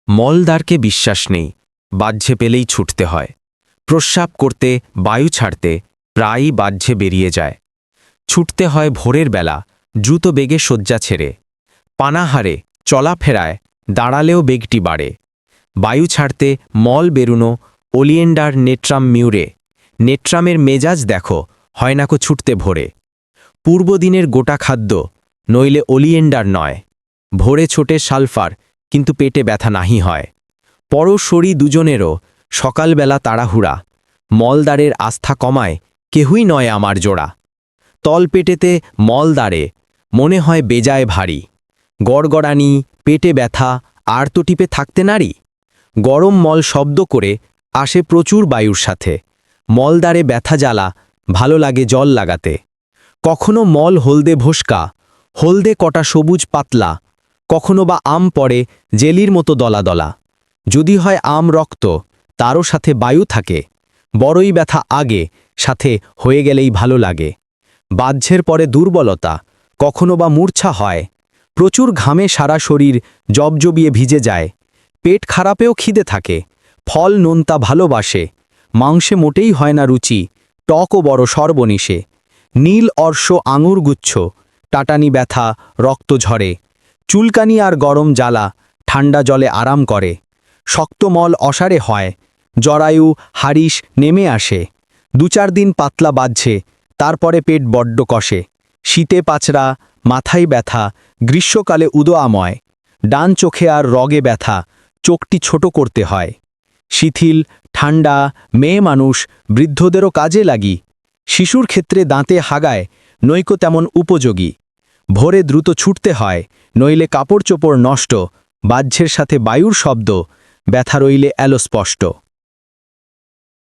মলদ্বারকে বিশ্বাস নেই, বাহ্যে পেলেই ছুটতে হয়। প্রস্রাব করতে, বায়ু ছাড়তে প্রায়ই বাহ্যে বেরিয়ে যায়। ছুটতে হয় ভোরের বেলা, দ্রুত বেগে শয্যা ছেড়ে। পানাহারে, চলাফেরায় দাঁড়ালেও বেগটি বাড়ে। বায়ু ছাড়তে মল বেরুনো, ওলিয়েন্ডার নেট্রাম মিউরে। নেট্রামের মেজাজ দেখো, হয় নাকো ছুটতে ভোরে। পূর্বদিনের গোটা খাদ্য, নইলে ওলিয়েন্ডার নয়। ভোরে ছোটে সালফার, কিন্তু পেটে ব্যথা নাহি হয়। পরশরী দুজনেরও সকালবেলা তাড়াহুড়া। মলদ্বারের আস্থা কমায়, কেহই নয় আমার জোড়া। তলপেটেতে মলদ্বারে, মনে হয় বেজায় ভারী। গড়গড়ানি, পেটে ব্যথা, আর তো টিপে থাকতে নারী। গরম মল শব্দ করে আসে প্রচুর বায়ুর সাথে। মলদ্বারে ব্যথা জ্বালা, ভালো লাগে জল লাগাতে। কখনো মল হলদে ভোস্কা, হলদে কটা সবুজ পাতলা। কখনো বা আম পড়ে জেলির মতো দলা দলা। যদি হয় আম রক্ত, তারও সাথে বায়ু থাকে। বড়ই ব্যথা আগে, সাথে হয়ে গেলেই ভালো লাগে। বাহ্যের পরে দুর্বলতা, কখনো বা মূর্ছা হয়। প্রচুর ঘামে সারা শরীর জবজবিয়ে ভিজে যায়। পেট খারাপেও খিদে থাকে। ফল নোনতা ভালোবাসে। মাংসে মোটেই হয় না রুচি, টকও বড় সর্বনিশে। নীল অর্শ আঙুর গুচ্ছ, টাটানি ব্যথা, রক্ত ঝরে। চুলকানি আর গরম জ্বালা, ঠান্ডা জলে আরাম করে। শক্ত মল অসারে হয়, জরায়ু হারিস নেমে আসে। 2-4 দিন পাতলা বাজছে, তারপরে পেট বড্ড কষে। শীতে পাচড়া, মাথায় ব্যথা, গ্রীষ্মকালে উদোয়াময়। ডান চোখে আর রগে ব্যথা, চোখটি ছোট করতে হয়। শিথিল, ঠান্ডা, মেয়ে মানুষ, বৃদ্ধদেরও কাজে লাগি। শিশুর ক্ষেত্রে দাঁতে হাগায়, নৈকো তেমন উপযোগী। ভোরে দ্রুত ছুটতে হয়, নইলে কাপড় চোপড় নষ্ট। বাহ্যের সাথে বায়ুর শব্দ, ব্যথা রইলে এলো স্পষ্ট।